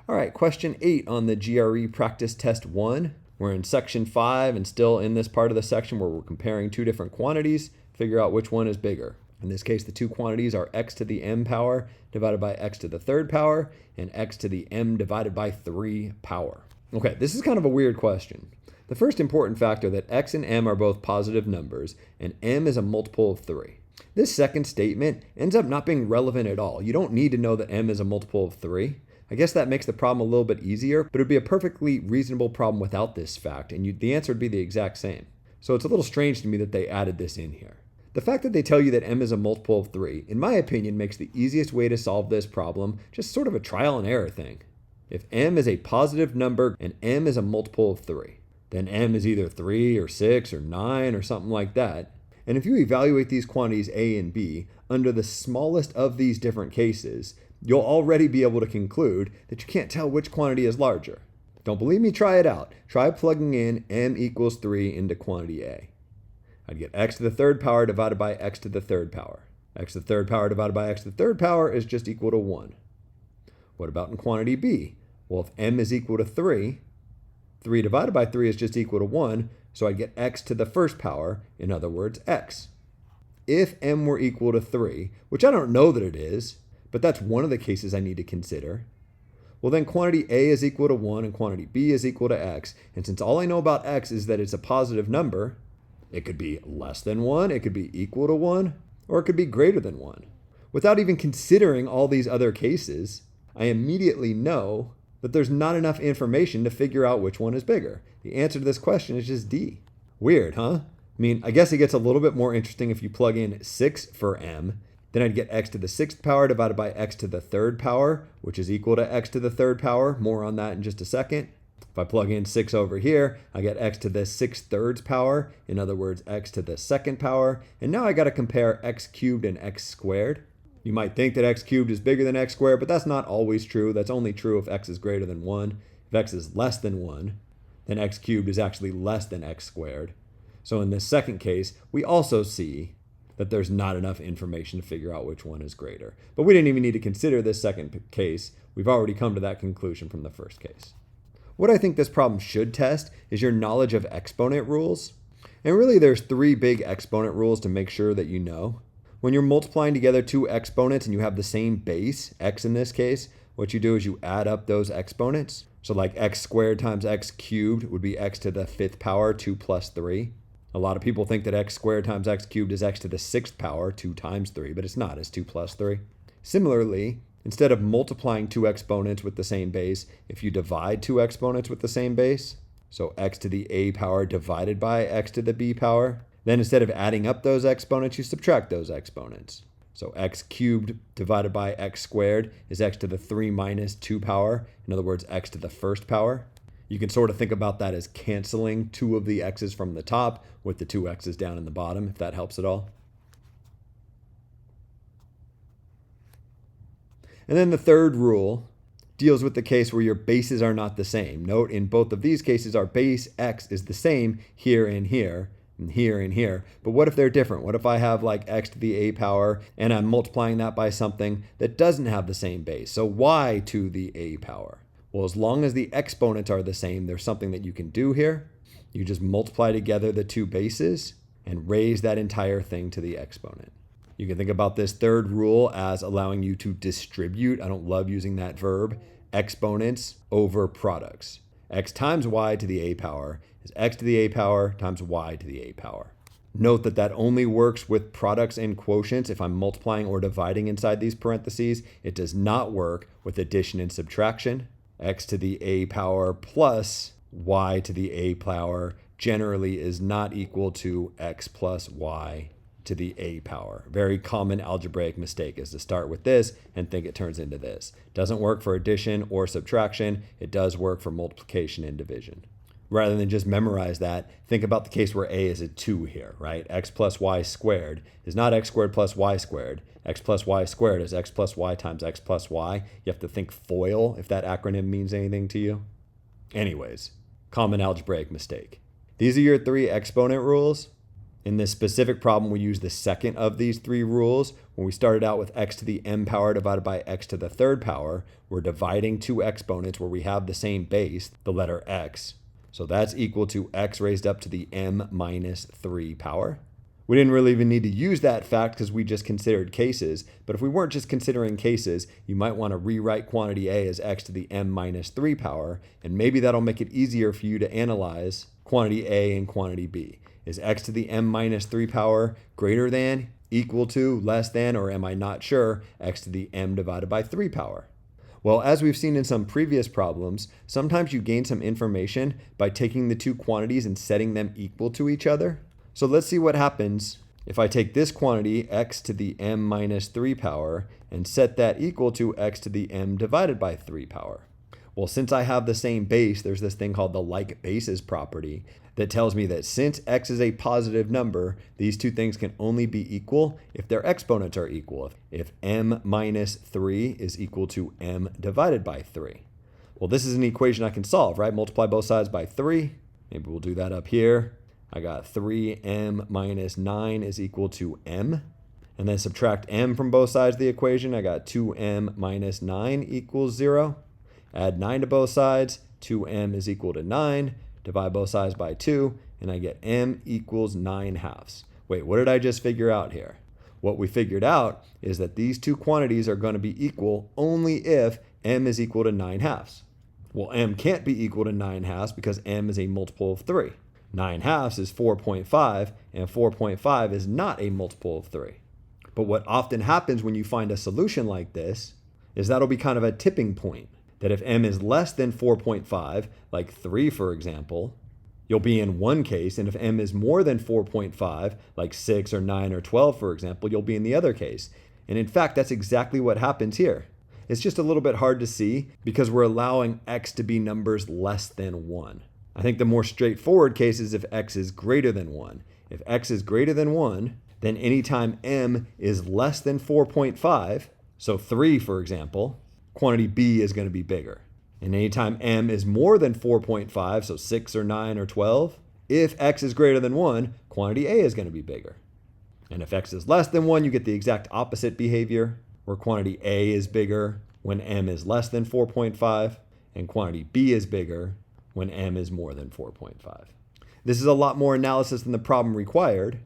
All right, question 8 on the GRE practice test 1. We're in section 5 and still in this part of the section where we're comparing two different quantities. Figure out which one is bigger. In this case, the two quantities are x to the m power divided by x to the third power and x to the m divided by 3 power. Okay, this is kind of a weird question. The first important factor that x and m are both positive numbers and m is a multiple of 3. This second statement ends up not being relevant at all. You don't need to know that m is a multiple of 3. I guess that makes the problem a little bit easier, but it would be a perfectly reasonable problem without this fact, and the answer would be the exact same. So it's a little strange to me that they added this in here. The fact that they tell you that m is a multiple of 3, in my opinion, makes the easiest way to solve this problem just sort of a trial and error thing. If m is a positive number and m is a multiple of 3, then m is either 3 or 6 or 9 or something like that. And if you evaluate these quantities a and b under the smallest of these different cases, you'll already be able to conclude that you can't tell which quantity is larger. Don't believe me? Try it out. Try plugging in m equals 3 into quantity a. I'd get x to the third power divided by x to the third power. X to the third power divided by x to the third power is just equal to 1. What about in quantity b? Well, if m is equal to 3, 3 divided by 3 is just equal to 1, so I'd get x to the first power, in other words, x. If m were equal to 3, which I don't know that it is, but that's one of the cases I need to consider, well then quantity a is equal to 1 and quantity b is equal to x, and since all I know about x is that it's a positive number, it could be less than 1, it could be equal to 1, or it could be greater than 1. Without even considering all these other cases, I immediately know that there's not enough information to figure out which one is bigger. The answer to this question is just D. Weird, huh? I mean, I guess it gets a little bit more interesting if you plug in 6 for m. Then I'd get x to the 6th power divided by x to the 3rd power, which is equal to x to the 3rd power. More on that in just a second. If I plug in 6 over here, I get x to the 6/3 power. In other words, x to the 2nd power. And now I got to compare x cubed and x squared. You might think that x cubed is bigger than x squared, but that's not always true. That's only true if x is greater than 1. If x is less than 1, then x cubed is actually less than x squared. So in this second case, we also see that there's not enough information to figure out which one is greater. But we didn't even need to consider this second case. We've already come to that conclusion from the first case. What I think this problem should test is your knowledge of exponent rules. And really there's 3 big exponent rules to make sure that you know. When you're multiplying together two exponents and you have the same base, x in this case, what you do is you add up those exponents. So like x squared times x cubed would be x to the 5th power, 2 plus 3. A lot of people think that x squared times x cubed is x to the 6th power, 2 times 3, but it's not, it's 2 plus 3. Similarly, instead of multiplying two exponents with the same base, if you divide two exponents with the same base, so x to the a power divided by x to the b power, then instead of adding up those exponents, you subtract those exponents. So x cubed divided by x squared is x to the 3 minus 2 power, in other words, x to the 1st power. You can sort of think about that as canceling 2 of the x's from the top with the 2 x's down in the bottom, if that helps at all. And then the third rule deals with the case where your bases are not the same. Note in both of these cases, our base x is the same here and here, and here and here. But what if they're different? What if I have like x to the a power and I'm multiplying that by something that doesn't have the same base? So y to the a power. Well, as long as the exponents are the same, there's something that you can do here. You just multiply together the two bases and raise that entire thing to the exponent. You can think about this third rule as allowing you to distribute, I don't love using that verb, exponents over products. X times y to the a power is x to the a power times y to the a power. Note that that only works with products and quotients if I'm multiplying or dividing inside these parentheses. It does not work with addition and subtraction. X to the a power plus y to the a power generally is not equal to x plus y to the a power. Very common algebraic mistake is to start with this and think it turns into this. Doesn't work for addition or subtraction. It does work for multiplication and division. Rather than just memorize that, think about the case where a is a 2 here, right? X plus y squared is not x squared plus y squared. X plus y squared is x plus y times x plus y. You have to think FOIL if that acronym means anything to you. Anyways, common algebraic mistake. These are your 3 exponent rules. In this specific problem, we use the second of these three rules. When we started out with x to the m power divided by x to the third power, we're dividing two exponents where we have the same base, the letter x. So that's equal to x raised up to the m minus 3 power. We didn't really even need to use that fact because we just considered cases. But if we weren't just considering cases, you might want to rewrite quantity a as x to the m minus 3 power, and maybe that'll make it easier for you to analyze quantity a and quantity b. Is x to the m minus 3 power greater than, equal to, less than, or am I not sure, x to the m divided by 3 power? Well, as we've seen in some previous problems, sometimes you gain some information by taking the two quantities and setting them equal to each other. So let's see what happens if I take this quantity, x to the m minus 3 power, and set that equal to x to the m divided by 3 power. Well, since I have the same base, there's this thing called the like bases property that tells me that since x is a positive number, these two things can only be equal if their exponents are equal. If m minus 3 is equal to m divided by 3. Well, this is an equation I can solve, right? Multiply both sides by 3. Maybe we'll do that up here. I got 3m minus 9 is equal to m. And then subtract m from both sides of the equation. I got 2m minus 9 equals 0. Add 9 to both sides. 2m is equal to 9. Divide both sides by 2. And I get m equals 9 halves. Wait, what did I just figure out here? What we figured out is that these two quantities are going to be equal only if m is equal to 9 halves. Well, m can't be equal to 9 halves because m is a multiple of 3. 9 halves is 4.5, and 4.5 is not a multiple of 3. But what often happens when you find a solution like this is that'll be kind of a tipping point. That if m is less than 4.5, like 3 for example, you'll be in one case, and if m is more than 4.5, like 6 or 9 or 12 for example, you'll be in the other case. And in fact, that's exactly what happens here. It's just a little bit hard to see because we're allowing x to be numbers less than 1. I think the more straightforward case is if x is greater than 1. If x is greater than 1, then anytime m is less than 4.5, so 3 for example, quantity b is going to be bigger. And anytime m is more than 4.5, so 6 or 9 or 12, if x is greater than 1, quantity a is going to be bigger. And if x is less than 1, you get the exact opposite behavior, where quantity a is bigger when m is less than 4.5, and quantity b is bigger when m is more than 4.5. This is a lot more analysis than the problem required,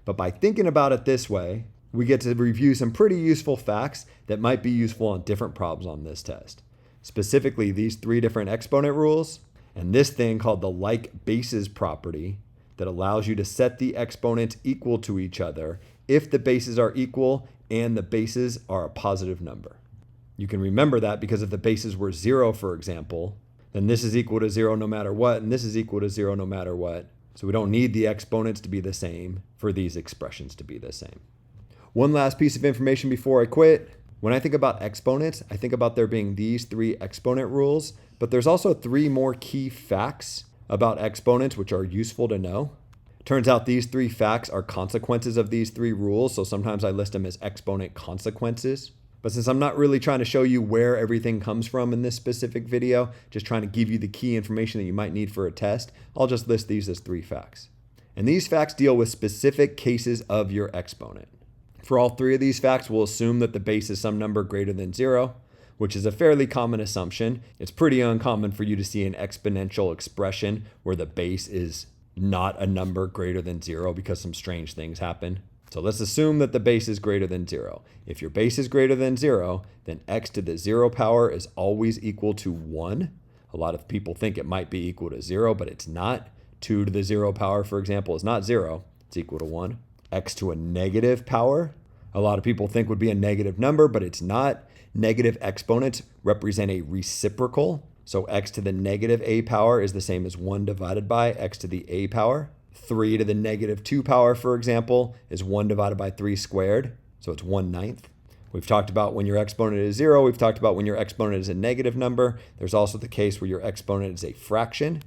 but by thinking about it this way, we get to review some pretty useful facts that might be useful on different problems on this test. Specifically, these 3 different exponent rules, and this thing called the like bases property that allows you to set the exponents equal to each other if the bases are equal and the bases are a positive number. You can remember that because if the bases were 0, for example, then this is equal to 0 no matter what, and this is equal to 0 no matter what. So we don't need the exponents to be the same for these expressions to be the same. One last piece of information before I quit. When I think about exponents, I think about there being these 3 exponent rules, but there's also 3 more key facts about exponents which are useful to know. Turns out these 3 facts are consequences of these 3 rules, so sometimes I list them as exponent consequences. But since I'm not really trying to show you where everything comes from in this specific video, just trying to give you the key information that you might need for a test, I'll just list these as 3 facts. And these facts deal with specific cases of your exponent. For all 3 of these facts, we'll assume that the base is some number greater than 0, which is a fairly common assumption. It's pretty uncommon for you to see an exponential expression where the base is not a number greater than 0 because some strange things happen. So let's assume that the base is greater than 0. If your base is greater than 0, then x to the 0 power is always equal to 1. A lot of people think it might be equal to 0, but it's not. 2 to the 0 power, for example, is not 0. It's equal to 1. X to a negative power, a lot of people think would be a negative number, but it's not. Negative exponents represent a reciprocal. So x to the negative a power is the same as 1 divided by x to the a power. 3 to the negative 2 power, for example, is 1 divided by 3 squared. So it's 1/9. We've talked about when your exponent is 0. We've talked about when your exponent is a negative number. There's also the case where your exponent is a fraction.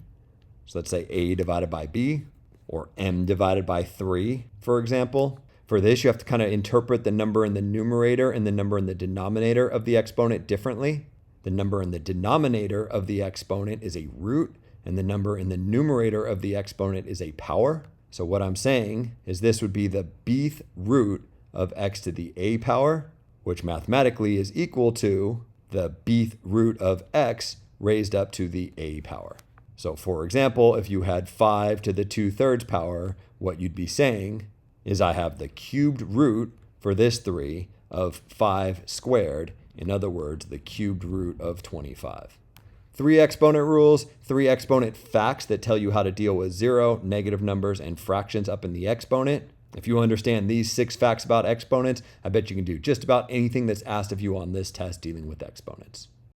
So let's say a divided by b, or m divided by 3, for example. For this, you have to kind of interpret the number in the numerator and the number in the denominator of the exponent differently. The number in the denominator of the exponent is a root, and the number in the numerator of the exponent is a power. So what I'm saying is this would be the bth root of x to the a power, which mathematically is equal to the bth root of x raised up to the a power. So for example, if you had 5 to the 2/3 power, what you'd be saying is I have the cubed root for this 3 of 5 squared. In other words, the cubed root of 25. 3 exponent rules, 3 exponent facts that tell you how to deal with 0, negative numbers, and fractions up in the exponent. If you understand these 6 facts about exponents, I bet you can do just about anything that's asked of you on this test dealing with exponents.